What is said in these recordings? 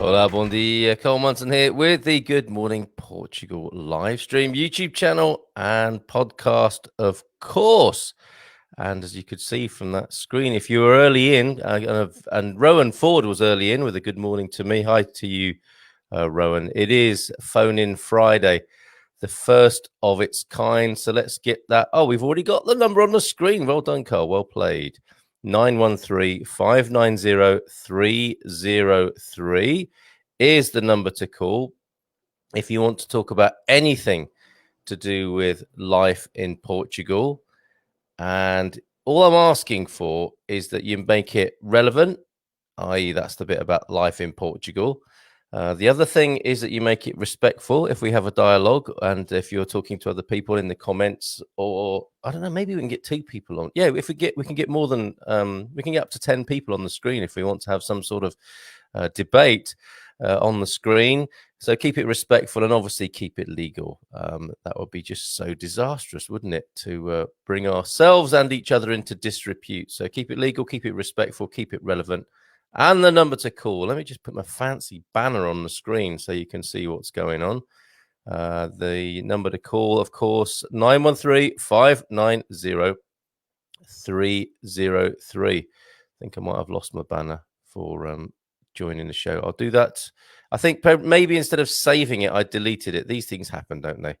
Olá, bom dia. Cole Munson here with the Good Morning Portugal live stream, YouTube channel and podcast, of course. And as you could see from that screen, if you were early in, and Rowan Ford was early in with a good morning to me. Hi to you, Rowan. It is Phone In Friday, the first of its kind. So let's get that. Oh, we've already got the number on the screen. Well done, Carl. Well played. 913-590-303 is the number to call if you want to talk about anything to do with life in Portugal. And all I'm asking for is that you make it relevant, i.e. that's the bit about life in Portugal. The other thing is that you make it respectful if we have a dialogue, and if you're talking to other people in the comments, or I don't know, maybe we can get 2 people on. Yeah, if we can get more than we can get up to 10 people on the screen if we want to have some sort of debate on the screen. So keep it respectful and obviously keep it legal. That would be just so disastrous, wouldn't it, to bring ourselves and each other into disrepute. So keep it legal, keep it respectful, keep it relevant. And the number to call, let me just put my fancy banner on the screen so you can see what's going on. The number to call, of course, 913-590-303. I think I might have lost my banner for joining the show. I'll do that. I think maybe instead of saving it, I deleted it. These things happen, don't they,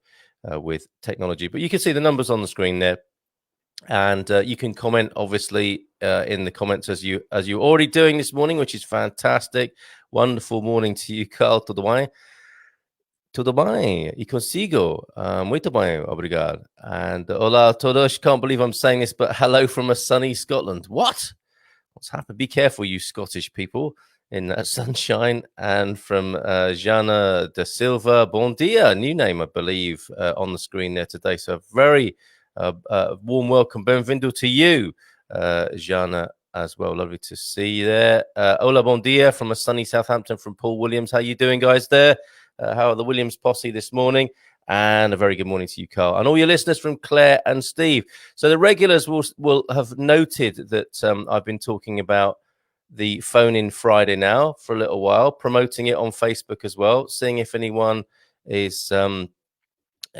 with technology? But you can see the numbers on the screen there. And you can comment, obviously, in the comments as you're already doing this morning, which is fantastic. Wonderful morning to you, Carl. Tudo bem? Tudo bem? E consigo? Muito bem, obrigado. And olá a todos. Can't believe I'm saying this, but hello from a sunny Scotland. What? What's happened? Be careful, you Scottish people, in that sunshine. And from Jana da Silva, bom dia, new name, I believe, on the screen there today. So a very warm welcome. Bem-vindo to you, Jana, as well. Lovely to see you there. Hola, bon dia from a sunny Southampton from Paul Williams. How you doing, guys, there? How are the Williams posse this morning? And a very good morning to you, Carl. And all your listeners from Claire and Steve. So the regulars will have noted that I've been talking about the Phone In Friday now for a little while, promoting it on Facebook as well, seeing if anyone is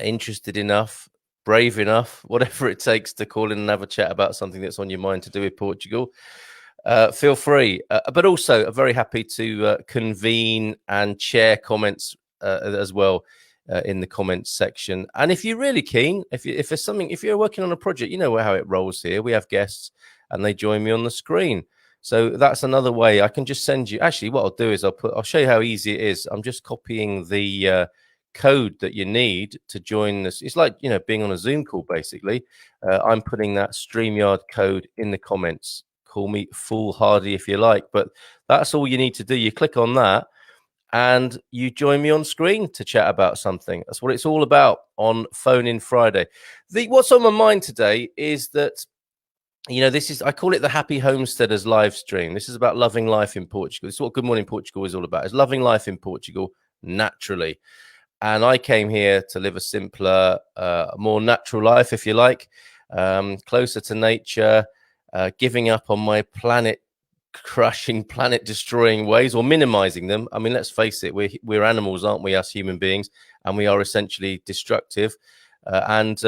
interested enough, brave enough, whatever it takes, to call in and have a chat about something that's on your mind to do with Portugal. Feel free. But also, I'm very happy to convene and chair comments as well in the comments section. And if you're really keen, if there's something, if you're working on a project, you know how it rolls here. We have guests and they join me on the screen. So that's another way. I can just send you. Actually, what I'll do is I'll show you how easy it is. I'm just copying the code that you need to join this. It's like, being on a Zoom call, basically. I'm putting that StreamYard code in the comments. Call me foolhardy if you like, but that's all you need to do. You click on that and you join me on screen to chat about something. That's what it's all about on Phone In Friday. What's on my mind today is that, I call it the Happy Homesteaders live stream. This is about loving life in Portugal. This is what Good Morning Portugal is all about. It's loving life in Portugal naturally. And I came here to live a simpler, more natural life, if you like, closer to nature, giving up on my planet-crushing, planet-destroying ways, or minimizing them. I mean, let's face it, we're animals, aren't we, us human beings? And we are essentially destructive. That's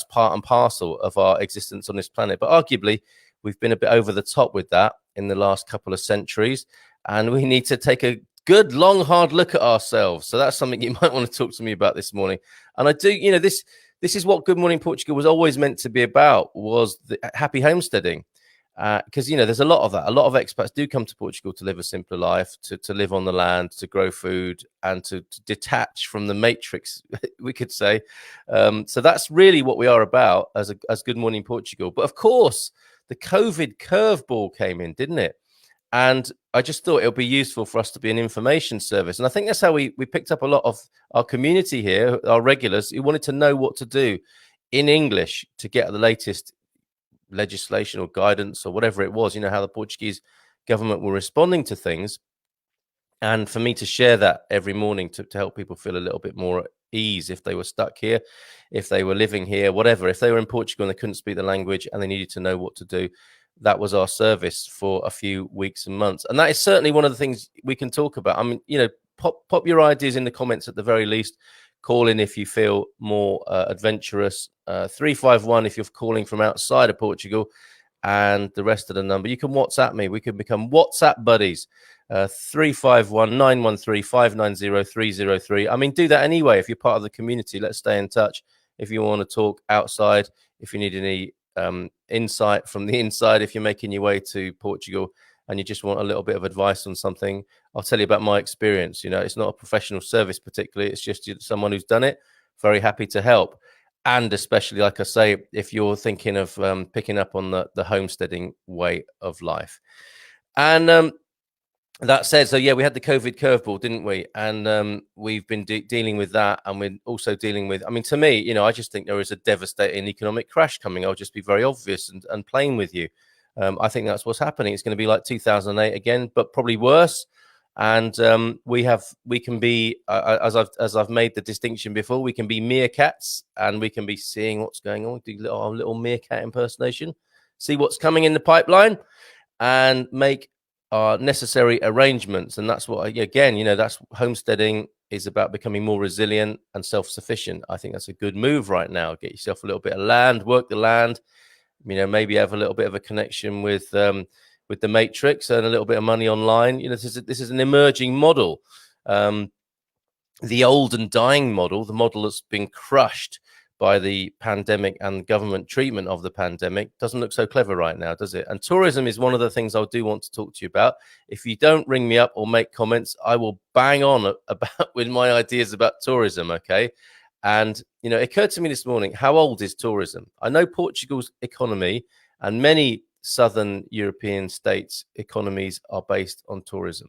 part and parcel of our existence on this planet. But arguably, we've been a bit over the top with that in the last couple of centuries. And we need to take a good, long, hard look at ourselves. So that's something you might want to talk to me about this morning. And I do, this is what Good Morning Portugal was always meant to be about, was the happy homesteading. Because, there's a lot of that. A lot of expats do come to Portugal to live a simpler life, to live on the land, to grow food, and to detach from the matrix, we could say. So that's really what we are about as Good Morning Portugal. But of course, the COVID curveball came in, didn't it? And I just thought it would be useful for us to be an information service. And I think that's how we picked up a lot of our community here, our regulars, who wanted to know what to do in English to get the latest legislation or guidance or whatever it was, how the Portuguese government were responding to things. And for me to share that every morning to help people feel a little bit more at ease if they were stuck here, if they were living here, whatever, if they were in Portugal and they couldn't speak the language and they needed to know what to do. that was our service for a few weeks and months. And that is certainly one of the things we can talk about. I mean, pop your ideas in the comments at the very least. Call in if you feel more adventurous. 351 if you're calling from outside of Portugal, and the rest of the number. You can WhatsApp me. We can become WhatsApp buddies. 351 913 590 303. I mean, do that anyway if you're part of the community. Let's stay in touch. If you want to talk outside, if you need any insight from the inside, if you're making your way to Portugal and you just want a little bit of advice on something, I'll tell you about my experience. It's not a professional service particularly. It's just someone who's done it. Very happy to help. And especially, like I say, if you're thinking of picking up on the homesteading way of life. And that said, so yeah, we had the COVID curveball, didn't we? And we've been dealing with that. And we're also dealing with, I mean, to me, I just think there is a devastating economic crash coming. I'll just be very obvious and plain with you. I think that's what's happening. It's going to be like 2008 again, but probably worse. And we can be, as I've made the distinction before, we can be meerkats and we can be seeing what's going on. Do our little meerkat impersonation, see what's coming in the pipeline, and make our necessary arrangements. And that's what, again, that's homesteading is about, becoming more resilient and self-sufficient. I think that's a good move right now. Get yourself a little bit of land, work the land, maybe have a little bit of a connection with the Matrix, earn a little bit of money online. This is an emerging model. The old and dying model, the model that's been crushed by the pandemic and government treatment of the pandemic, doesn't look so clever right now, does it? And tourism is one of the things I do want to talk to you about. If you don't ring me up or make comments, I will bang on about with my ideas about tourism, okay? And, it occurred to me this morning, how old is tourism? I know Portugal's economy and many Southern European states' economies are based on tourism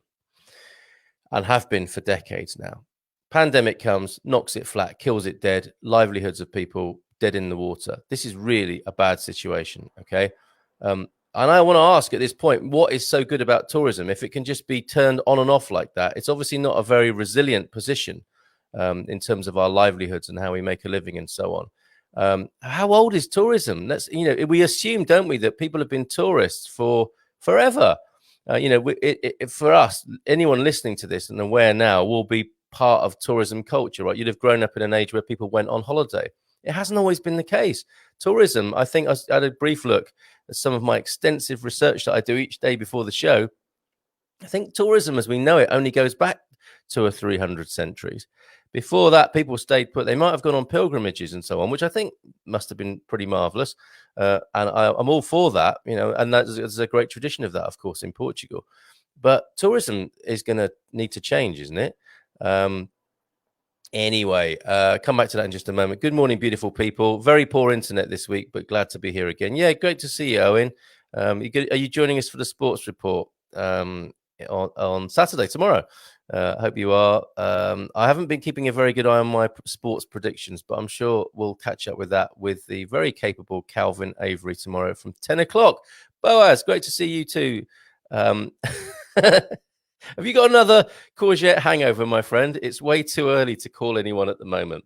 and have been for decades now. Pandemic comes, knocks it flat, kills it dead, livelihoods of people dead in the water. This is really a bad situation, okay? And I want to ask at this point, what is so good about tourism? If it can just be turned on and off like that, it's obviously not a very resilient position in terms of our livelihoods and how we make a living and so on. How old is tourism? We assume, don't we, that people have been tourists for forever. For us, anyone listening to this and aware now will be part of tourism culture, right? You'd have grown up in an age where people went on holiday. It hasn't always been the case. Tourism, I think I had a brief look at some of my extensive research that I do each day before the show. I think tourism as we know it only goes back 200 or 300 centuries. Before that, people stayed put. They might have gone on pilgrimages and so on, which I think must have been pretty marvelous. And I'm all for that, and there's a great tradition of that, of course, in Portugal. But tourism is going to need to change, isn't it? Anyway, come back to that in just a moment. Good morning, beautiful people. Very poor internet this week, but glad to be here again. Yeah, great to see you, Owen. Are you joining us for the sports report on Saturday, tomorrow? I hope you are. I haven't been keeping a very good eye on my sports predictions, but I'm sure we'll catch up with that with the very capable Calvin Avery tomorrow from 10 o'clock. Boaz, great to see you too. Have you got another courgette hangover, my friend? It's way too early to call anyone at the moment.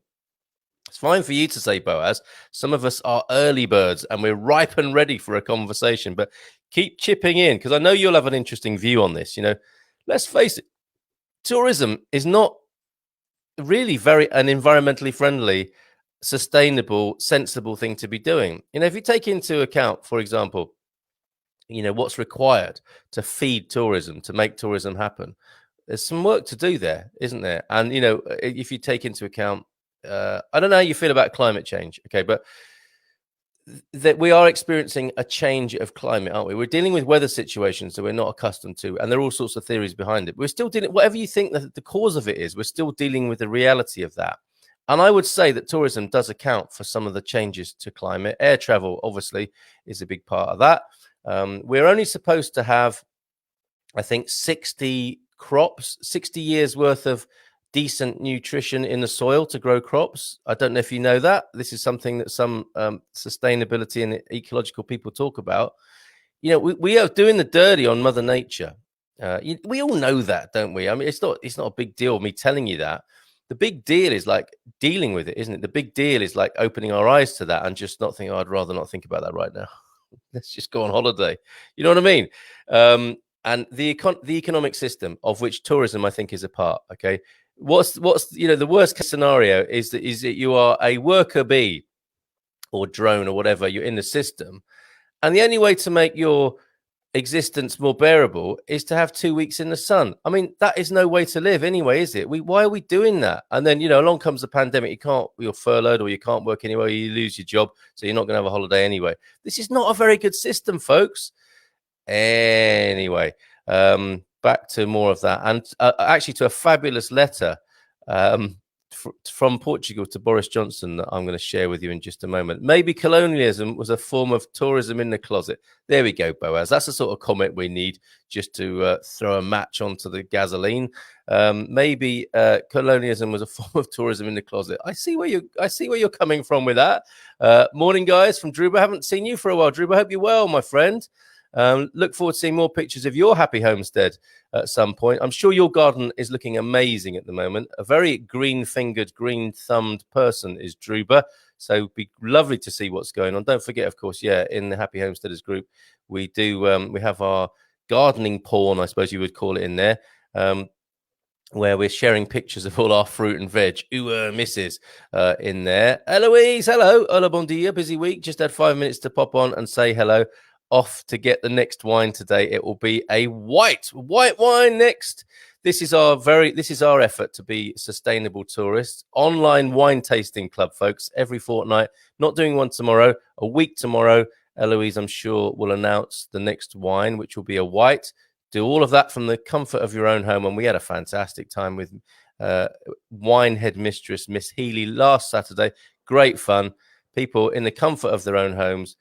It's fine for you to say, Boaz. Some of us are early birds and we're ripe and ready for a conversation, but keep chipping in because I know you'll have an interesting view on this. Let's face it, tourism is not really an environmentally friendly, sustainable, sensible thing to be doing. If you take into account, for example, what's required to feed tourism, to make tourism happen. There's some work to do there, isn't there? And, if you take into account, I don't know how you feel about climate change, okay, but that we are experiencing a change of climate, aren't we? We're dealing with weather situations that we're not accustomed to, and there are all sorts of theories behind it. We're still dealing, whatever you think that the cause of it is, we're still dealing with the reality of that. And I would say that tourism does account for some of the changes to climate. Air travel, obviously, is a big part of that. We're only supposed to have, I think, 60 crops, 60 years worth of decent nutrition in the soil to grow crops. I don't know if you know that. This is something that some sustainability and ecological people talk about. We are doing the dirty on Mother Nature. We all know that, don't we? I mean, it's not a big deal me telling you that. The big deal is like dealing with it, isn't it? The big deal is like opening our eyes to that and just not thinking, I'd rather not think about that right now. Let's just go on holiday. You know what I mean? And the economic system of which tourism, I think, is a part. Okay, what's the worst case scenario is that you are a worker bee or drone or whatever. You're in the system, and the only way to make your existence more bearable is to have 2 weeks in the sun. I mean, that is no way to live anyway, is it? Why are we doing that? And then, along comes the pandemic. You're furloughed or you can't work anywhere. You lose your job. So you're not going to have a holiday anyway. This is not a very good system, folks. Anyway, back to more of that. And actually to a fabulous letter from Portugal to Boris Johnson that I'm going to share with you in just a moment. Maybe colonialism was a form of tourism in the closet. There we go, Boaz. That's the sort of comment we need just to throw a match onto the gasoline. Maybe colonialism was a form of tourism in the closet. I see where you're coming from with that. Morning, guys, from Druba. Haven't seen you for a while, Druba. Hope you're well, my friend. Look forward to seeing more pictures of your happy homestead at some point. I'm sure your garden is looking amazing at the moment. A very green-fingered, green-thumbed person is Druba. So it'd be lovely to see what's going on. Don't forget, of course, in the Happy Homesteaders group, we have our gardening porn, I suppose you would call it, in there, where we're sharing pictures of all our fruit and veg. Misses in there. Eloise, hello. Hola, bon dia. Busy week. Just had 5 minutes to pop on and say hello. Off to get the next wine today. It will be a white wine next. This is our effort to be sustainable tourists. Online wine tasting club, folks, every fortnight. Not doing one tomorrow, a week tomorrow. Eloise, I'm sure, will announce the next wine, which will be a white. Do all of that from the comfort of your own home. And we had a fantastic time with wine headmistress Miss Healy last Saturday. Great fun. People in the comfort of their own homes,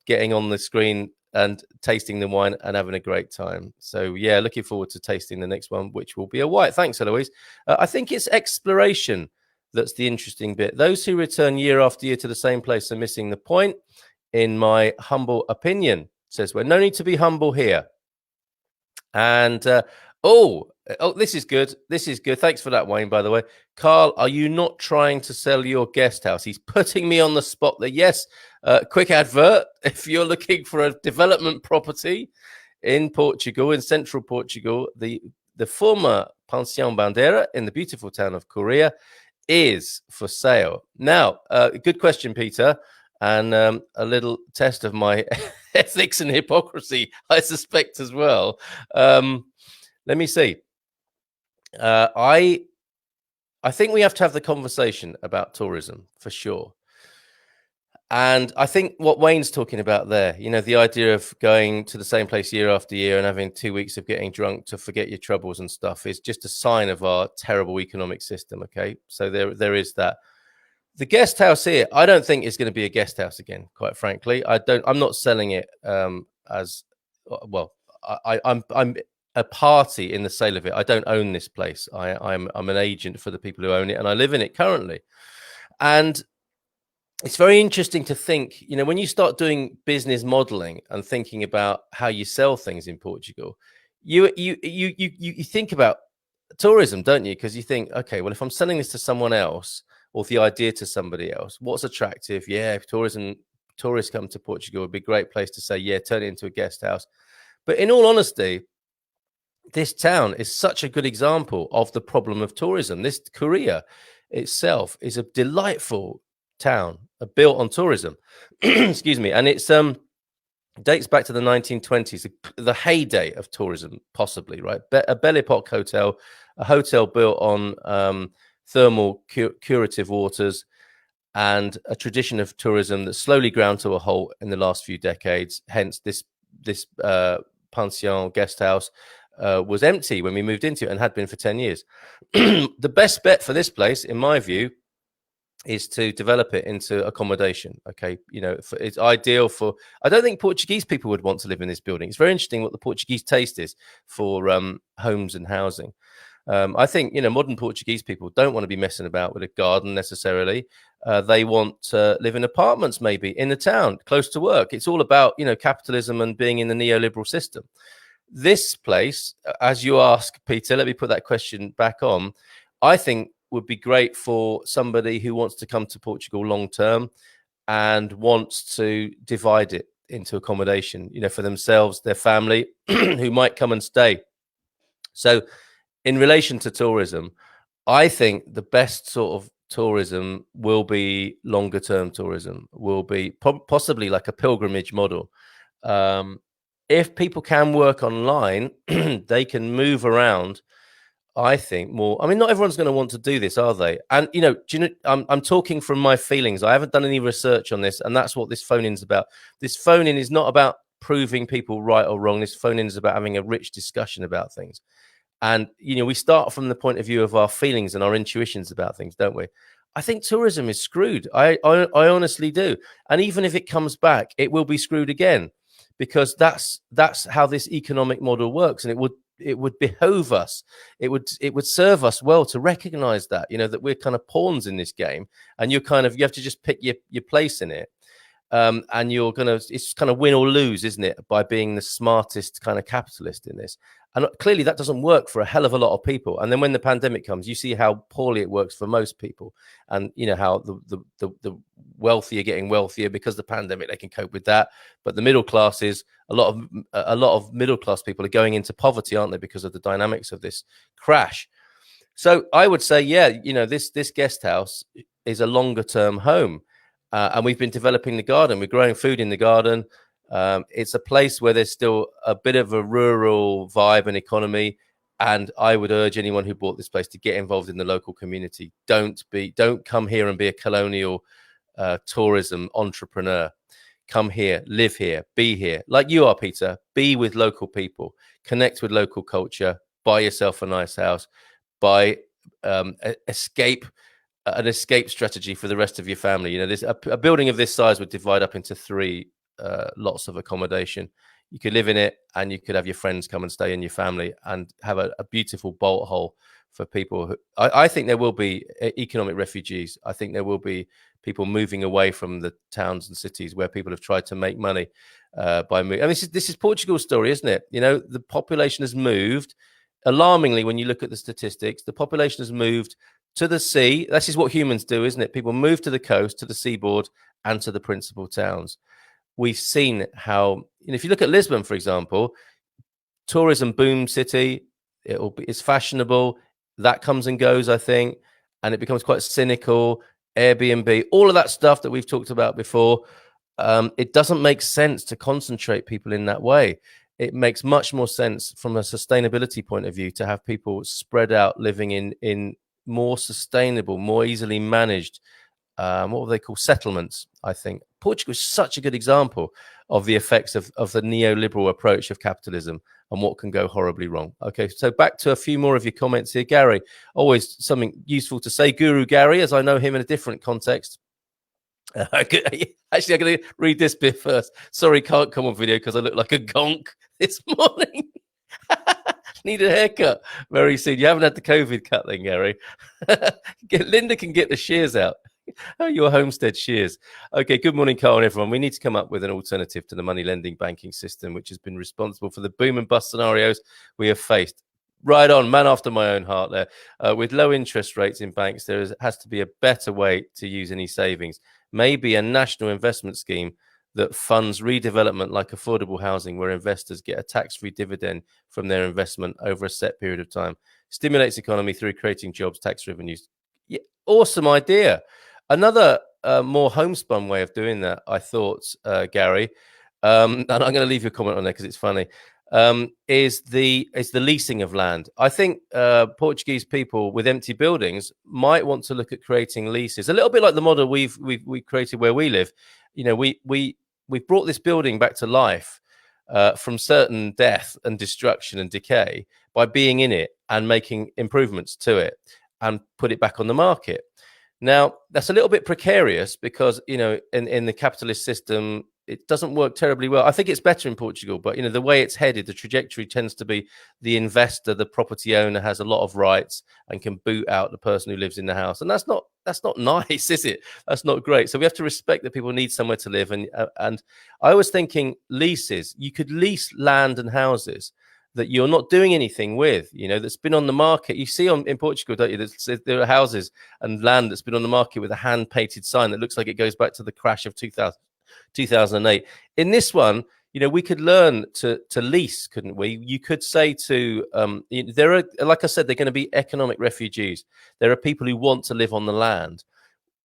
getting on the screen and tasting the wine and having a great time. So, looking forward to tasting the next one, which will be a white. Thanks, Eloise. I think it's exploration that's the interesting bit. Those who return year after year to the same place are missing the point, in my humble opinion, says we're no need to be humble here. And, this is good. This is good. Thanks for that, Wayne, by the way. Carl, are you not trying to sell your guest house? He's putting me on the spot there. Yes. Quick advert. If you're looking for a development property in Portugal, in central Portugal, the former Pension Bandeira in the beautiful town of Coria is for sale. Now, good question, Peter. And a little test of my ethics and hypocrisy, I suspect, as well. Let me see. I think we have to have the conversation about tourism for sure. And I think what Wayne's talking about there, the idea of going to the same place year after year and having 2 weeks of getting drunk to forget your troubles and stuff is just a sign of our terrible economic system. Okay, so there is that. The guest house here, I don't think is going to be a guest house again, quite frankly. I'm not selling it as well. I'm a party in the sale of it. I don't own this place. I'm an agent for the people who own it, and I live in it currently. And it's very interesting to think, when you start doing business modeling and thinking about how you sell things in Portugal, you think about tourism, don't you? Because you think, okay, well, if I'm selling this to someone else, or the idea to somebody else, what's attractive? If tourists come to Portugal, it would be a great place to say, turn it into a guest house. But in all honesty, this town is such a good example of the problem of tourism. This Korea itself is a delightful town built on tourism. Excuse me. And it's dates back to the 1920s, the heyday of tourism, possibly, right? A Belle Epoque hotel, a hotel built on thermal curative waters, and a tradition of tourism that slowly ground to a halt in the last few decades. Hence, this pension guest house was empty when we moved into it and had been for 10 years. The best bet for this place, in my view, is to develop it into accommodation. Okay, it's ideal for. I don't think Portuguese people would want to live in this building. It's very interesting what the Portuguese taste is for homes and housing. I think, modern Portuguese people don't want to be messing about with a garden necessarily. They want to live in apartments, maybe in the town, close to work. It's all about, capitalism and being in the neoliberal system. This place, as you ask, Peter, let me put that question back on, I think would be great for somebody who wants to come to Portugal long term and wants to divide it into accommodation, for themselves, their family, who might come and stay. So in relation to tourism, I think the best sort of tourism will be longer term tourism, will be possibly like a pilgrimage model. If people can work online, they can move around, I think, more. I mean, not everyone's going to want to do this, are they? And, I'm talking from my feelings. I haven't done any research on this, and that's what this phone-in is about. This phone-in is not about proving people right or wrong. This phone-in is about having a rich discussion about things. And, we start from the point of view of our feelings and our intuitions about things, don't we? I think tourism is screwed. I honestly do. And even if it comes back, it will be screwed again, because that's how this economic model works. And it would behove us. It would serve us well to recognize that, that we're kind of pawns in this game, and you have to just pick your place in it. And it's kind of win or lose, isn't it, by being the smartest kind of capitalist in this. And clearly that doesn't work for a hell of a lot of people. And then when the pandemic comes, you see how poorly it works for most people. And how the wealthy are getting wealthier because the pandemic, they can cope with that. But the middle classes, a lot of middle class people are going into poverty, aren't they, because of the dynamics of this crash. So I would say, this guest house is a longer term home. And we've been developing the garden. We're growing food in the garden. It's a place where there's still a bit of a rural vibe and economy. And I would urge anyone who bought this place to get involved in the local community. Don't come here and be a colonial tourism entrepreneur. Come here, live here, be here, like you are, Peter. Be with local people, connect with local culture, buy yourself a nice house, buy an escape strategy for the rest of your family. There's a building of this size would divide up into 3 lots of accommodation. You could live in it, and you could have your friends come and stay in your family, and have a beautiful bolt hole for people who, I think there will be economic refugees. I think there will be people moving away from the towns and cities where people have tried to make money by moving. I mean, this is Portugal's story, isn't it? The population has moved. Alarmingly, when you look at the statistics, the population has moved to the sea. This is what humans do, isn't it? People move to the coast, to the seaboard, and to the principal towns. We've seen how, if you look at Lisbon, for example, tourism boom city, it's fashionable. That comes and goes, I think, and it becomes quite cynical. Airbnb, all of that stuff that we've talked about before. It doesn't make sense to concentrate people in that way. It makes much more sense from a sustainability point of view to have people spread out, living in more sustainable, more easily managed, what will they call, settlements. I think Portugal is such a good example of the effects of the neoliberal approach of capitalism and what can go horribly wrong. Okay, so back to a few more of your comments here. Gary, always something useful to say. Guru Gary, as I know him in a different context. Actually, I'm going to read this bit first. Sorry, can't come on video because I look like a gonk this morning. Need a haircut very soon. You haven't had the COVID cut then, Gary. Linda can get the shears out. Your homestead shears. Okay, good morning, Carl and everyone. We need to come up with an alternative to the money lending banking system, which has been responsible for the boom and bust scenarios we have faced. Right on, man after my own heart there. With low interest rates in banks, has to be a better way to use any savings. Maybe a national investment scheme that funds redevelopment like affordable housing, where investors get a tax-free dividend from their investment over a set period of time. Stimulates economy through creating jobs, tax revenues. Yeah, awesome idea. Another more homespun way of doing that, I thought, Gary, and I'm going to leave you a comment on there because it's funny, is the leasing of land. I think Portuguese people with empty buildings might want to look at creating leases, a little bit like the model we've created where we live. We've brought this building back to life from certain death and destruction and decay by being in it and making improvements to it and put it back on the market. Now, that's a little bit precarious because, in the capitalist system, it doesn't work terribly well. I think it's better in Portugal, but, the way it's headed, the trajectory tends to be the investor, the property owner has a lot of rights and can boot out the person who lives in the house. And that's not nice, is it? That's not great. So we have to respect that people need somewhere to live. And I was thinking leases. You could lease land and houses that you're not doing anything with, that's been on the market. You see in Portugal, don't you? There are houses and land that's been on the market with a hand-painted sign that looks like it goes back to the crash of 2000. 2008. In this one, we could learn to lease, couldn't we? You could say to there are, like I said, they're going to be economic refugees. There are people who want to live on the land.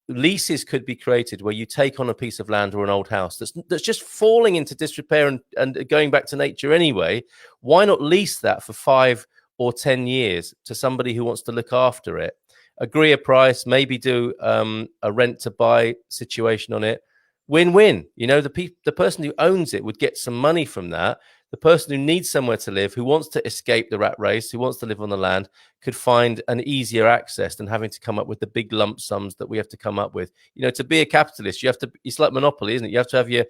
Leases could be created where you take on a piece of land or an old house that's just falling into disrepair and going back to nature anyway. Why not lease that for 5 or 10 years to somebody who wants to look after it? Agree a price, maybe do a rent to buy situation on it. Win-win. The person who owns it would get some money from that. The person who needs somewhere to live, who wants to escape the rat race, who wants to live on the land, could find an easier access than having to come up with the big lump sums that we have to come up with. To be a capitalist, it's like Monopoly, isn't it? You have to have your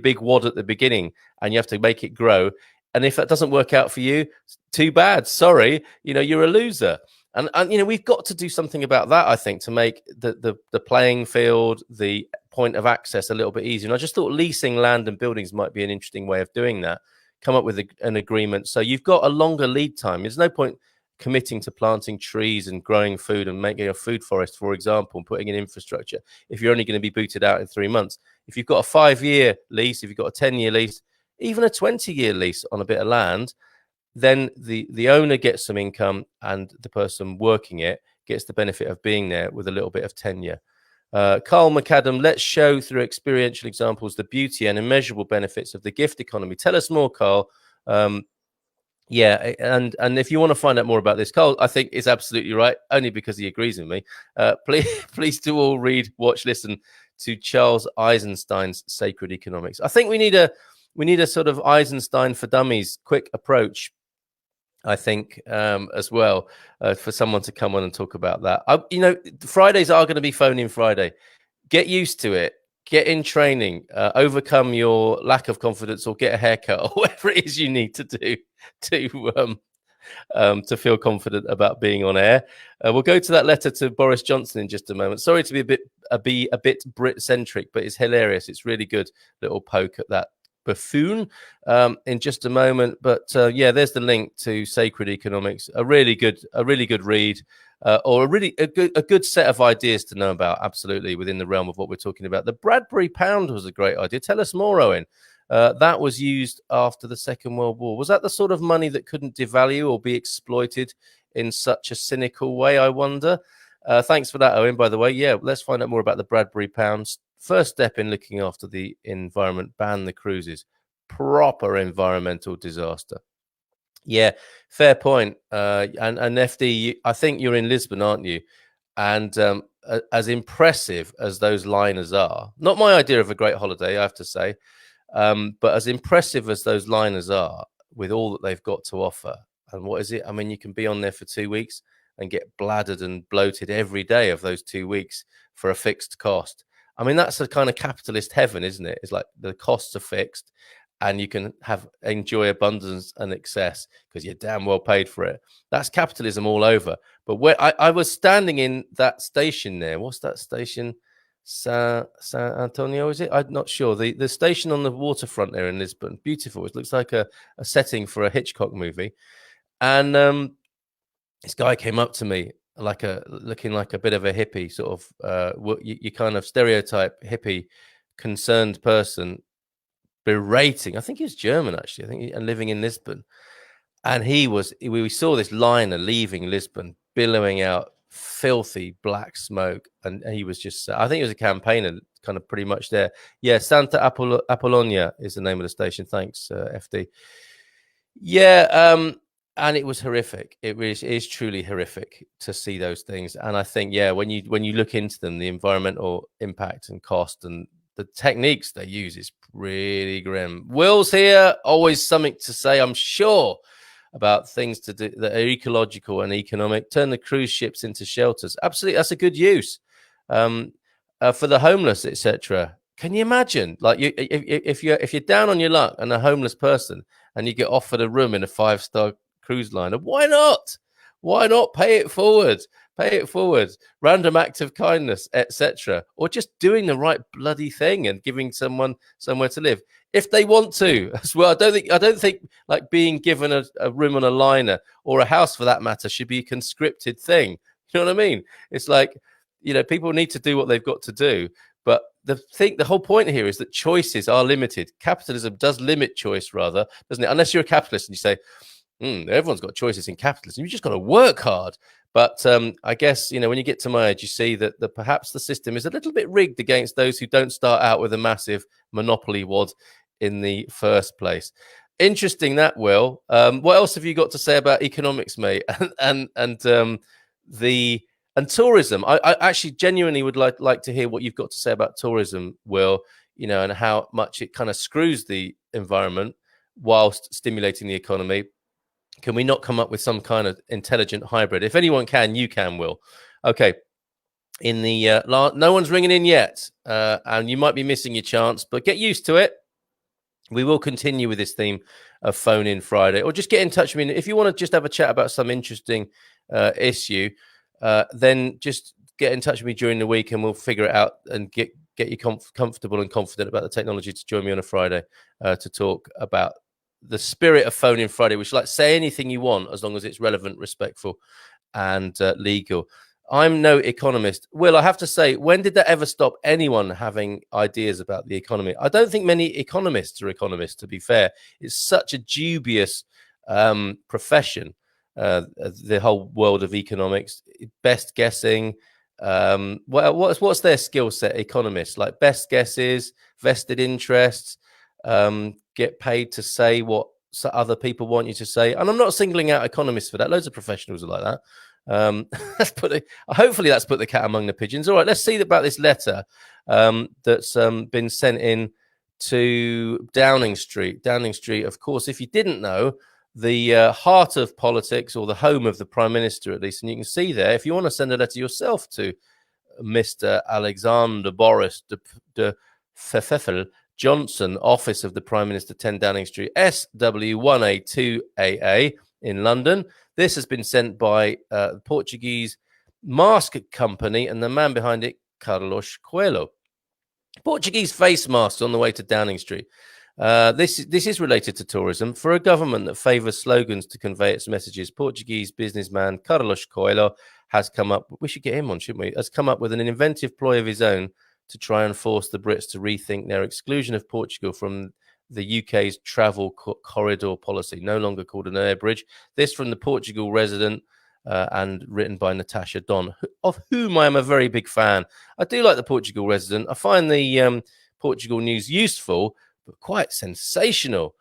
big wad at the beginning and you have to make it grow. And if that doesn't work out for you, too bad. Sorry, you're a loser. And we've got to do something about that, I think, to make the playing field, the point of access a little bit easier. And I just thought leasing land and buildings might be an interesting way of doing that. Come up with an agreement. So you've got a longer lead time. There's no point committing to planting trees and growing food and making a food forest, for example, and putting in infrastructure if you're only going to be booted out in 3 months. If you've got a 5-year lease, if you've got a 10-year lease, even a 20-year lease on a bit of land, then the owner gets some income and the person working it gets the benefit of being there with a little bit of tenure. Carl McAdam, let's show through experiential examples the beauty and immeasurable benefits of the gift economy. Tell us more, Carl. Yeah, and if you want to find out more about this, Carl, I think is absolutely right, only because he agrees with me. Please do all read, watch, listen to Charles Eisenstein's Sacred Economics. I think we need a sort of Eisenstein for dummies quick approach, I think, as well, for someone to come on and talk about that. Fridays are going to be phone-in Friday. Get used to it. Get in training. Overcome your lack of confidence, or get a haircut, or whatever it is you need to do to feel confident about being on air. We'll go to that letter to Boris Johnson in just a moment. Sorry to be a bit Brit-centric, but it's hilarious. It's really good little poke at that buffoon in just a moment. But there's the link to Sacred Economics, a really good read, or a good set of ideas to know about, absolutely, within the realm of what we're talking about. The Bradbury pound was a great idea. Tell us more, Owen. That was used after the Second World War. Was that the sort of money that couldn't devalue or be exploited in such a cynical way, I wonder? Thanks for that, Owen, by the way. Yeah, let's find out more about the Bradbury pounds. First step in looking after the environment, ban the cruises. Proper environmental disaster. Yeah, fair point. And FD, I think you're in Lisbon, aren't you? And as impressive as those liners are, not my idea of a great holiday, I have to say, but as impressive as those liners are with all that they've got to offer, and what is it? I mean, you can be on there for 2 weeks and get bladdered and bloated every day of those 2 weeks for a fixed cost. I mean, that's a kind of capitalist heaven, isn't it? It's like the costs are fixed and you can enjoy abundance and excess because you're damn well paid for it. That's capitalism all over. But where I was standing in that station there, what's that station? San Antonio, is it? I'm not sure. The station on the waterfront there in Lisbon, beautiful. It looks like a setting for a Hitchcock movie. And this guy came up to me looking like a bit of a hippie, sort of you kind of stereotype hippie concerned person, berating. I think he was German, actually. I think and living in Lisbon. And we saw this liner leaving Lisbon, billowing out filthy black smoke, and he was just, I think he was a campaigner, kind of pretty much there. Yeah, Santa Apollonia is the name of the station. Thanks, FD. Yeah, and it was horrific. It is truly horrific to see those things. And I think, yeah, when you look into them, the environmental impact and cost and the techniques they use is really grim. Will's here, always something to say, I'm sure, about things to do that are ecological and economic. Turn the cruise ships into shelters. Absolutely, that's a good use for the homeless, etc. Can you imagine, like, if you're down on your luck and a homeless person and you get offered a room in a 5-star cruise liner? Why not? Why not pay it forward? Pay it forward. Random act of kindness, etc. Or just doing the right bloody thing and giving someone somewhere to live if they want to as well. I don't think like being given a room on a liner or a house for that matter should be a conscripted thing. You know what I mean? It's like, people need to do what they've got to do, but the whole point here is that choices are limited. Capitalism does limit choice, rather, doesn't it? Unless you're a capitalist and you say, everyone's got choices in capitalism. You just got to work hard. But I guess, when you get to my age, you see that perhaps the system is a little bit rigged against those who don't start out with a massive monopoly wad in the first place. Interesting that, Will. What else have you got to say about economics, mate? and tourism? I actually genuinely would like to hear what you've got to say about tourism, Will. And how much it kind of screws the environment whilst stimulating the economy. Can we not come up with some kind of intelligent hybrid? If anyone can, you can, Will. Okay. In the no one's ringing in yet, and you might be missing your chance, but get used to it. We will continue with this theme of Phone In Friday, or just get in touch with me. If you want to just have a chat about some interesting issue, then just get in touch with me during the week and we'll figure it out and get you comfortable and confident about the technology to join me on a Friday to talk about the spirit of Phone In Friday, which, like, say anything you want as long as it's relevant, respectful, and legal. I'm no economist. Will, I have to say, when did that ever stop anyone having ideas about the economy? I don't think many economists are economists, to be fair. It's such a dubious profession, the whole world of economics. Best guessing. What's their skill set, economists? Like best guesses, vested interests, get paid to say what other people want you to say. And I'm not singling out economists for that. Loads of professionals are like that. Hopefully that's put the cat among the pigeons. All right, let's see about this letter that's been sent in to Downing Street. Downing Street, of course, if you didn't know, the heart of politics, or the home of the Prime Minister, at least. And you can see there, if you want to send a letter yourself to Mr. Alexander Boris de Pfeffel Johnson, office of the Prime Minister, 10 Downing Street, SW1A2AA in London. This has been sent by the Portuguese mask company and the man behind it, Carlos Coelho. Portuguese face masks on the way to Downing Street. This is related to tourism. For a government that favours slogans to convey its messages, Portuguese businessman Carlos Coelho has come up. We should get him on, shouldn't we? Has come up with an inventive ploy of his own to try and force the Brits to rethink their exclusion of Portugal from the UK's travel corridor policy, no longer called an air bridge. This from the Portugal resident and written by Natasha Don, of whom I am a very big fan. I do like the Portugal resident. I find the Portugal news useful, but quite sensational.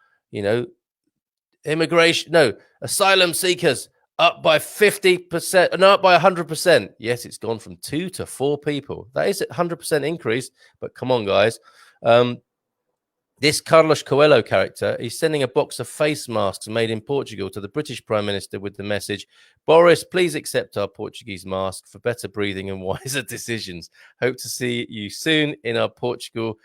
Asylum seekers up by 50%, no, up by 100%. Yes, it's gone from 2 to 4 people. That is a 100% increase, but come on, guys. This Carlos Coelho character, he's sending a box of face masks made in Portugal to the British Prime Minister with the message, Boris, please accept our Portuguese mask for better breathing and wiser decisions. Hope to see you soon in our Portugal.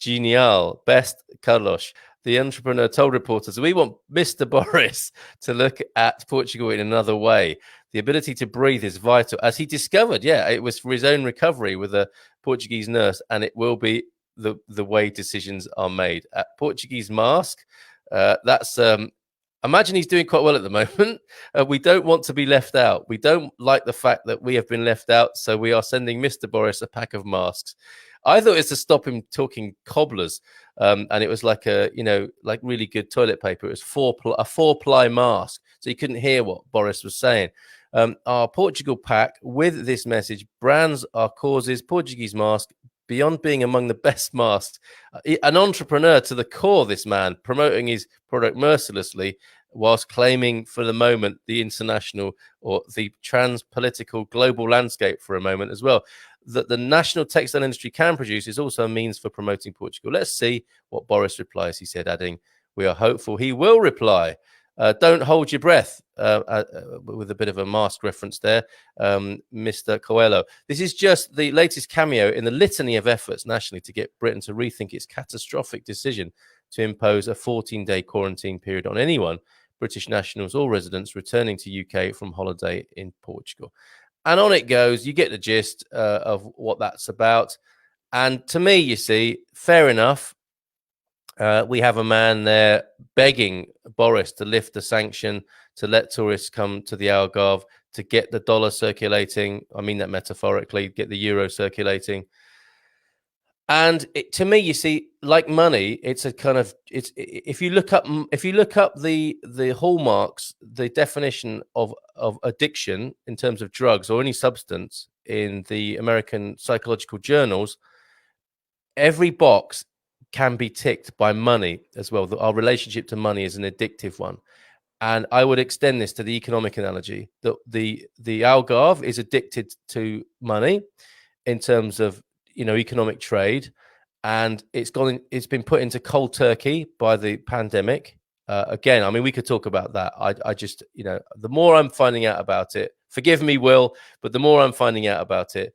Genial. Best, Carlos. The entrepreneur told reporters, we want Mr. Boris to look at Portugal in another way. The ability to breathe is vital. As he discovered, it was for his own recovery with a Portuguese nurse, and it will be the way decisions are made. Portuguese mask, that's imagine he's doing quite well at the moment. We don't want to be left out. We don't like the fact that we have been left out, so we are sending Mr. Boris a pack of masks. I thought it was to stop him talking cobblers, and it was like like really good toilet paper. It was a 4-ply mask, so you couldn't hear what Boris was saying. Our Portugal pack with this message brands our causes. Portuguese mask, beyond being among the best masks, an entrepreneur to the core, this man, promoting his product mercilessly whilst claiming for the moment the international or the trans-political global landscape for a moment as well. That the national textile industry can produce is also a means for promoting Portugal. Let's see what Boris replies, he said, adding, we are hopeful he will reply. Don't hold your breath, with a bit of a mask reference there, Mr. Coelho. This is just the latest cameo in the litany of efforts nationally to get Britain to rethink its catastrophic decision to impose a 14-day quarantine period on anyone, British nationals or residents, returning to UK from holiday in Portugal. And on it goes. You get the gist of what that's about. And to me, you see, fair enough. We have a man there begging Boris to lift the sanction, to let tourists come to the Algarve, to get the dollar circulating. I mean that metaphorically, get the euro circulating. And to me, you see, like money, it's a kind of if you look up the hallmarks, the definition of addiction in terms of drugs or any substance in the American psychological journals, every box can be ticked by money as well. Our relationship to money is an addictive one. And I would extend this to the economic analogy that the Algarve is addicted to money in terms of economic trade, and it's been put into cold turkey by the pandemic. Again, I mean, we could talk about that. I just, the more I'm finding out about it, forgive me, Will, but the more I'm finding out about it,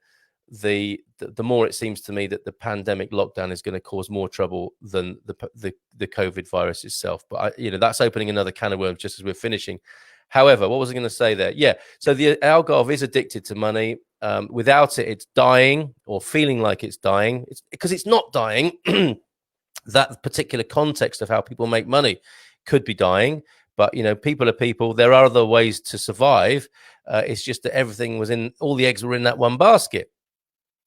the more it seems to me that the pandemic lockdown is going to cause more trouble than the COVID virus itself. But that's opening another can of worms just as we're finishing. However, what was I going to say there? Yeah, so the Algarve is addicted to money. Without it, it's dying or feeling like it's dying. Because it's not dying. That particular context of how people make money could be dying. But people are people. There are other ways to survive. It's just that all the eggs were in that one basket.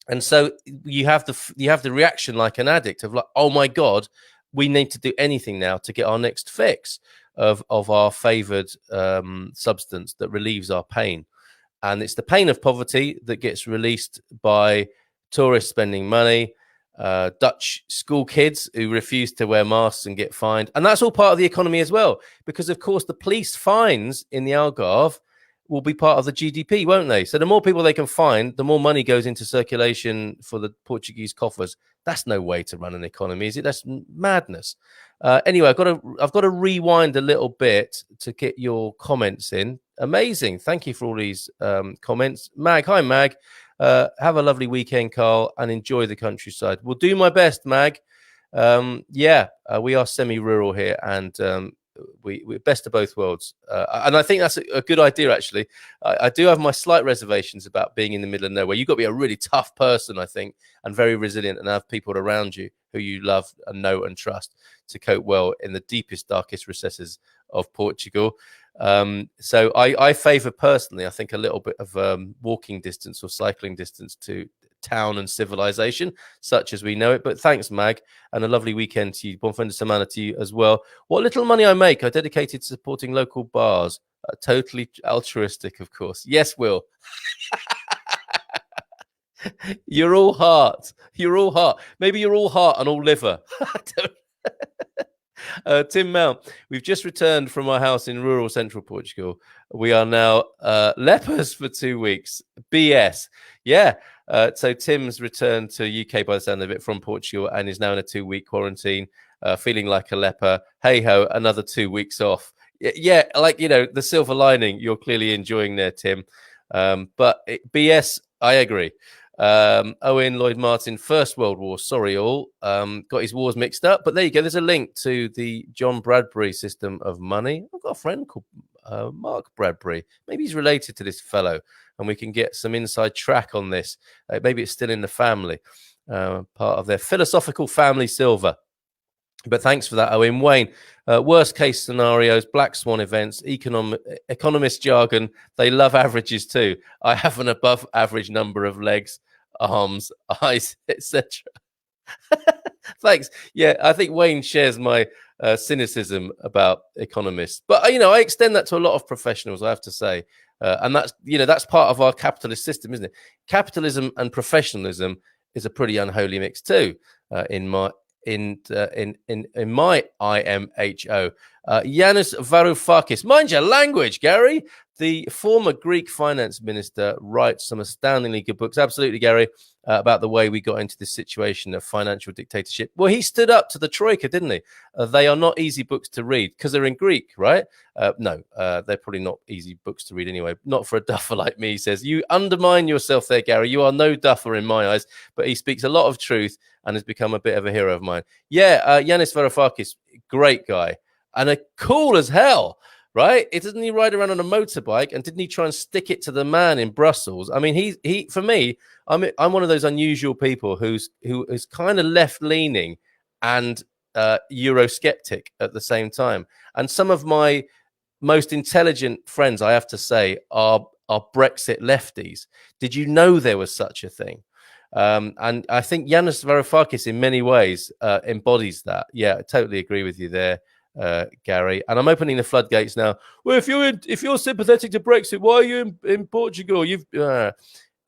And so you have the reaction like an addict of like, oh my God, we need to do anything now to get our next fix of our favored substance that relieves our pain. And it's the pain of poverty that gets released by tourists spending money, Dutch school kids who refuse to wear masks and get fined. And that's all part of the economy as well, because of course the police fines in the Algarve will be part of the GDP, won't they? So the more people they can find, the more money goes into circulation for the Portuguese coffers. That's no way to run an economy, is it? That's madness. Anyway, I've got to rewind a little bit to get your comments in. Amazing. Thank you for all these comments. Mag, hi Mag. Have a lovely weekend, Carl, and enjoy the countryside. We'll do my best, Mag. We are semi-rural here, and we're best of both worlds. And I think that's a good idea, actually. I do have my slight reservations about being in the middle of nowhere. You've got to be a really tough person, I think, and very resilient, and have people around you who you love and know and trust to cope well in the deepest, darkest recesses of Portugal. So I favour personally, I think, a little bit of walking distance or cycling distance to town and civilization, such as we know it. But thanks, Mag, and a lovely weekend to you. Bon fin de semana to you as well. What little money I make, I dedicated to supporting local bars. Totally altruistic, of course. Yes, Will. You're all heart. You're all heart. Maybe you're all heart and all liver. Tim Mount, we've just returned from our house in rural central Portugal. We are now lepers for 2 weeks. BS. Yeah. So Tim's returned to UK by the sound of it from Portugal and is now in a 2-week quarantine, feeling like a leper. Hey ho, another 2 weeks off. Yeah, like, the silver lining you're clearly enjoying there, Tim. BS, I agree. Owen Lloyd Martin, First World War. Sorry, all. Got his wars mixed up. But there you go. There's a link to the John Bradbury system of money. I've got a friend called Mark Bradbury. Maybe he's related to this fellow, and we can get some inside track on this. Maybe it's still in the family, part of their philosophical family silver. But thanks for that, Owen. Wayne, worst case scenarios, black swan events, economist jargon. They love averages too. I have an above average number of legs, arms, eyes, etc. Thanks. Yeah, I think Wayne shares my cynicism about economists. But, I extend that to a lot of professionals, I have to say. And that's part of our capitalist system, isn't it? Capitalism and professionalism is a pretty unholy mix too, in my IMHO. Yanis Varoufakis, mind your language, Gary. The former Greek finance minister writes some astoundingly good books. Absolutely, Gary, about the way we got into this situation of financial dictatorship. Well, he stood up to the Troika, didn't he? They are not easy books to read because they're in Greek, right? No, they're probably not easy books to read anyway. Not for a duffer like me, he says. You undermine yourself there, Gary. You are no duffer in my eyes, but he speaks a lot of truth and has become a bit of a hero of mine. Yeah, Yanis Varoufakis, great guy. And cool as hell, right? Doesn't he ride around on a motorbike? And didn't he try and stick it to the man in Brussels? I mean, he for me, I'm one of those unusual people who is kind of left leaning and Eurosceptic at the same time. And some of my most intelligent friends, I have to say, are Brexit lefties. Did you know there was such a thing? And I think Yanis Varoufakis in many ways embodies that. Yeah, I totally agree with you there, Gary. And I'm opening the floodgates now. Well, if you're sympathetic to Brexit, why are you in Portugal?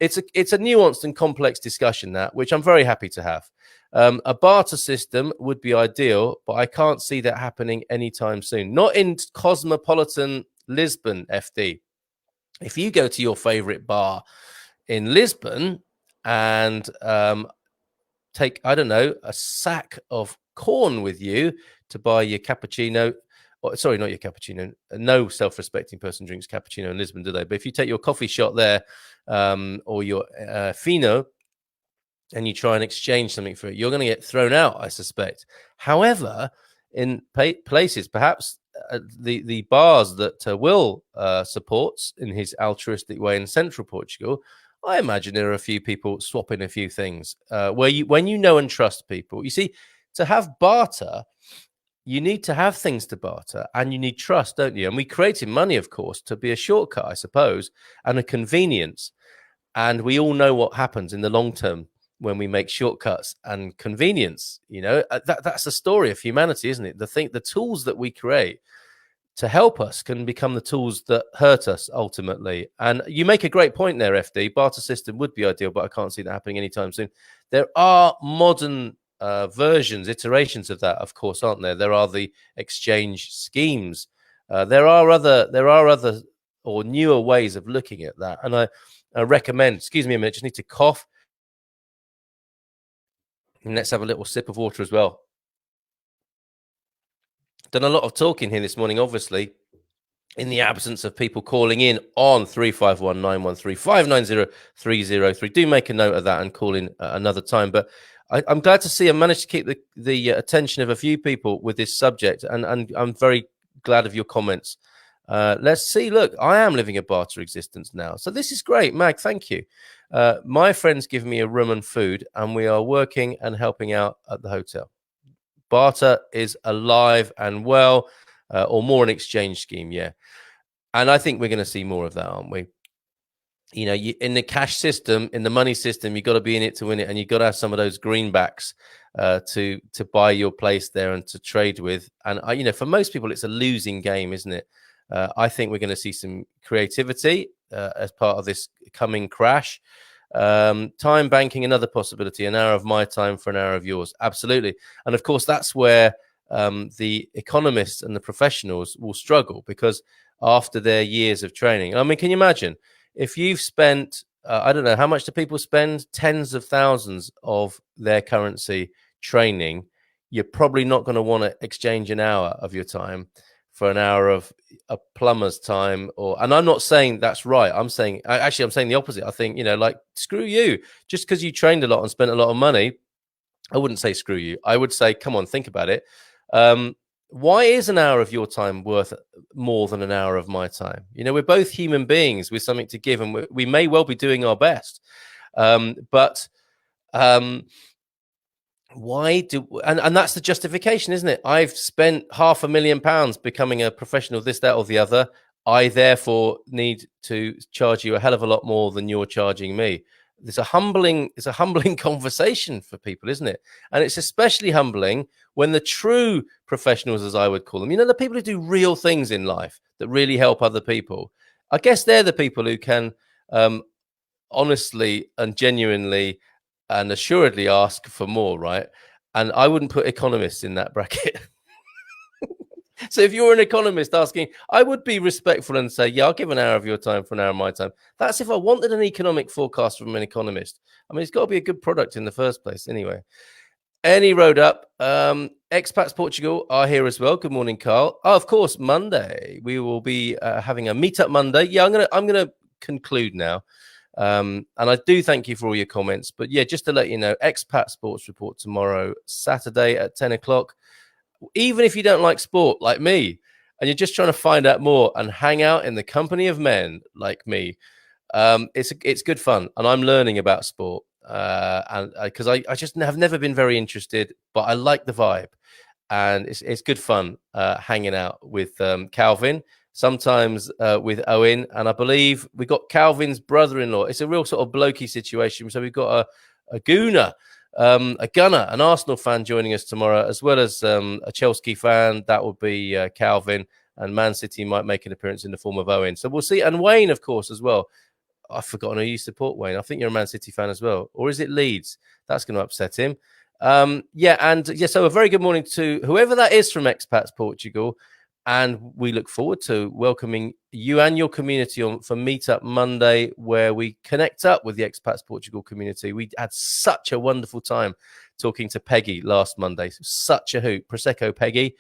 It's a nuanced and complex discussion, that, which I'm very happy to have. A barter system would be ideal, but I can't see that happening anytime soon. Not in cosmopolitan Lisbon, FD. If you go to your favorite bar in Lisbon and take, I don't know, a sack of corn with you to buy your cappuccino. Sorry, not your cappuccino. No self-respecting person drinks cappuccino in Lisbon, do they? But if you take your coffee shot there or your fino and you try and exchange something for it, you're going to get thrown out, I suspect. However, in places, perhaps the bars that Will supports in his altruistic way in central Portugal, I imagine there are a few people swapping a few things when you know and trust people. You see, to have barter, you need to have things to barter and you need trust, don't you? And we created money, of course, to be a shortcut, I suppose, and a convenience. And we all know what happens in the long term when we make shortcuts and convenience. That's the story of humanity, isn't it? The tools that we create to help us can become the tools that hurt us ultimately. And you make a great point there, FD. Barter system would be ideal, but I can't see that happening anytime soon. There are modern versions, iterations of that, of course, aren't there? There are the exchange schemes. There are other or newer ways of looking at that. And I recommend, excuse me a minute, just need to cough. And let's have a little sip of water as well. Done a lot of talking here this morning, obviously, in the absence of people calling in on 351 913 590 303. Do make a note of that and call in another time. But I'm glad to see I managed to keep the attention of a few people with this subject, and I'm very glad of your comments. Let's see. Look, I am living a barter existence now, so this is great. Mag, thank you. My friends give me a room and food, and we are working and helping out at the hotel. Barter is alive and well, or more an exchange scheme, yeah. And I think we're going to see more of that, aren't we? In the cash system, in the money system, you've got to be in it to win it, and you've got to have some of those greenbacks to buy your place there and to trade with. And for most people, it's a losing game, isn't it? I think we're going to see some creativity as part of this coming crash. Time banking, another possibility, an hour of my time for an hour of yours. Absolutely. And of course, that's where the economists and the professionals will struggle, because after their years of training, I mean, can you imagine if you've spent, I don't know, how much do people spend? Tens of thousands of their currency training. You're probably not going to want to exchange an hour of your time for an hour of a plumber's time. And I'm not saying that's right. I'm saying the opposite. I think, screw you. Just because you trained a lot and spent a lot of money, I wouldn't say screw you. I would say, come on, think about it. Why is an hour of your time worth more than an hour of my time? We're both human beings with something to give, and we may well be doing our best. But why and that's the justification, isn't it? I've spent £500,000 becoming a professional, this, that, or the other. I therefore need to charge you a hell of a lot more than you're charging me. It's a humbling conversation for people, isn't it? And it's especially humbling when the true professionals, as I would call them, the people who do real things in life that really help other people, I guess they're the people who can honestly and genuinely and assuredly ask for more, right? And I wouldn't put economists in that bracket. So if you're an economist asking, I would be respectful and say, yeah, I'll give an hour of your time for an hour of my time. That's if I wanted an economic forecast from an economist. I mean, it's got to be a good product in the first place anyway. Any road up. Expats Portugal are here as well. Good morning, Carl. Oh, of course, Monday. We will be having a meetup Monday. Yeah, I'm gonna conclude now. And I do thank you for all your comments. But yeah, just to let you know, Expat Sports Report tomorrow, Saturday at 10 o'clock. Even if you don't like sport like me, and you're just trying to find out more and hang out in the company of men like me, it's good fun, and I'm learning about sport. And because I just have never been very interested, but I like the vibe, and it's good fun hanging out with Calvin, sometimes with Owen, and I believe we got Calvin's brother-in-law. It's a real sort of blokey situation. So we've got a Gooner, a Gunner, an Arsenal fan joining us tomorrow, as well as a Chelsea fan. That would be Calvin, and Man City might make an appearance in the form of Owen. So we'll see. And Wayne, of course, as well. I've forgotten who you support, Wayne. I think you're a Man City fan as well. Or is it Leeds? That's going to upset him. So a very good morning to whoever that is from Expats Portugal. And we look forward to welcoming you and your community for Meetup Monday, where we connect up with the Expats Portugal community. We had such a wonderful time talking to Peggy last Monday. Such a hoot. Prosecco Peggy.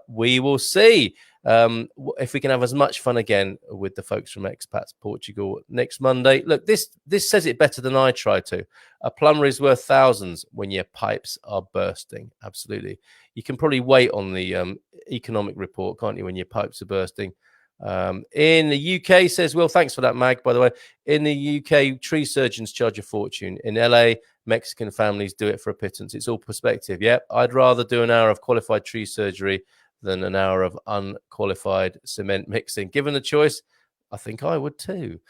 We will see if we can have as much fun again with the folks from Expats Portugal next Monday. Look, this says it better than I tried to. A plumber is worth thousands when your pipes are bursting. Absolutely. You can probably wait on the economic report, can't you, when your pipes are bursting. In the UK, says, well, thanks for that, Mag, by the way. In the UK, tree surgeons charge a fortune. In LA, Mexican families do it for a pittance. It's all perspective. Yeah, I'd rather do an hour of qualified tree surgery than an hour of unqualified cement mixing. Given the choice, I think I would too.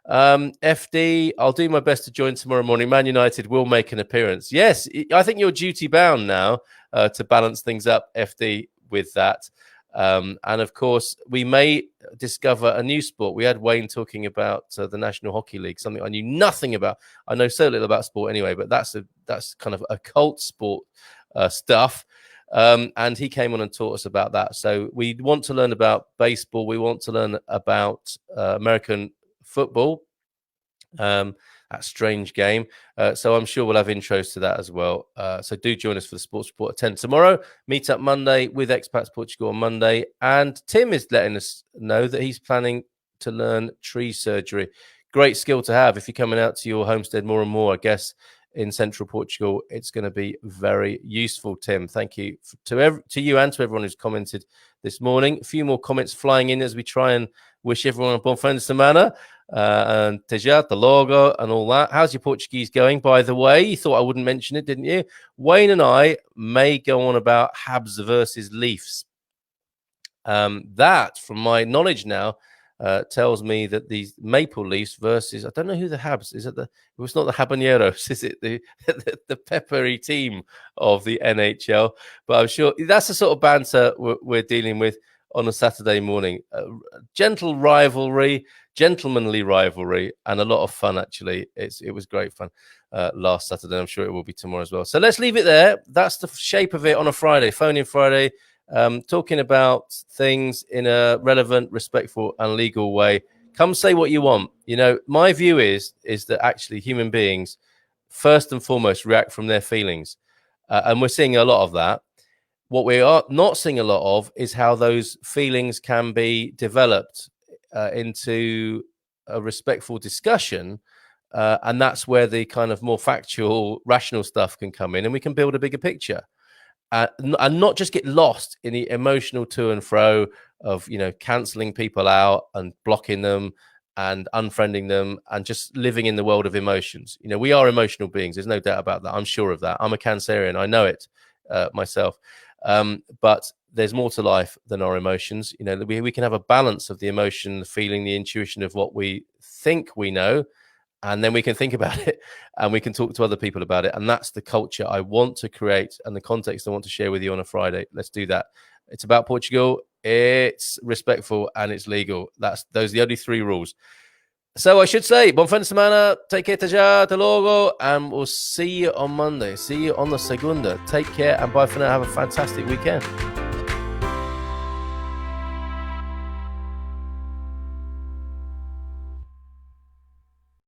FD, I'll do my best to join tomorrow morning. Man United will make an appearance. Yes, I think you're duty bound now to balance things up, FD, with that. And of course, we may discover a new sport. We had Wayne talking about the National Hockey League, something I knew nothing about. I know so little about sport anyway, but that's kind of occult sport stuff. And he came on and taught us about that. So we want to learn about baseball. We want to learn about American football, that strange game. So I'm sure we'll have intros to that as well. So do join us for the Sports Report at 10 tomorrow. Meet up Monday with Expats Portugal on Monday. And Tim is letting us know that he's planning to learn tree surgery. Great skill to have if you're coming out to your homestead more and more, I guess. In central Portugal, it's going to be very useful, Tim. Thank you to you and to everyone who's commented this morning. A few more comments flying in as we try and wish everyone a bon fin de semana and teja, the logo and all that. How's your Portuguese going, by the way? You thought I wouldn't mention it, didn't you? Wayne and I may go on about Habs versus Leafs. That, from my knowledge now, tells me that these Maple Leafs versus, I don't know who the Habs is. It's not the Habaneros, is it? The peppery team of the NHL. But I'm sure that's the sort of banter we're dealing with on a Saturday morning. Gentle rivalry, gentlemanly rivalry, and a lot of fun, actually. It was great fun last Saturday. I'm sure it will be tomorrow as well. So let's leave it there. That's the shape of it on a Friday, phone-in Friday. Talking about things in a relevant, respectful, and legal way. Come say what you want. You know, my view is that actually human beings, first and foremost, react from their feelings. And we're seeing a lot of that. What we are not seeing a lot of is how those feelings can be developed into a respectful discussion. And that's where the kind of more factual, rational stuff can come in, and we can build a bigger picture. And not just get lost in the emotional to and fro of, cancelling people out and blocking them and unfriending them and just living in the world of emotions. We are emotional beings. There's no doubt about that. I'm sure of that. I'm a Cancerian. I know it myself. But there's more to life than our emotions. We can have a balance of the emotion, the feeling, the intuition of what we think we know. And then we can think about it and we can talk to other people about it. And that's the culture I want to create and the context I want to share with you on a Friday. Let's do that. It's about Portugal. It's respectful and it's legal. Those are the only three rules. So I should say, bon fin de semana, take care, teja, te logo, and we'll see you on Monday. See you on the segunda. Take care and bye for now. Have a fantastic weekend.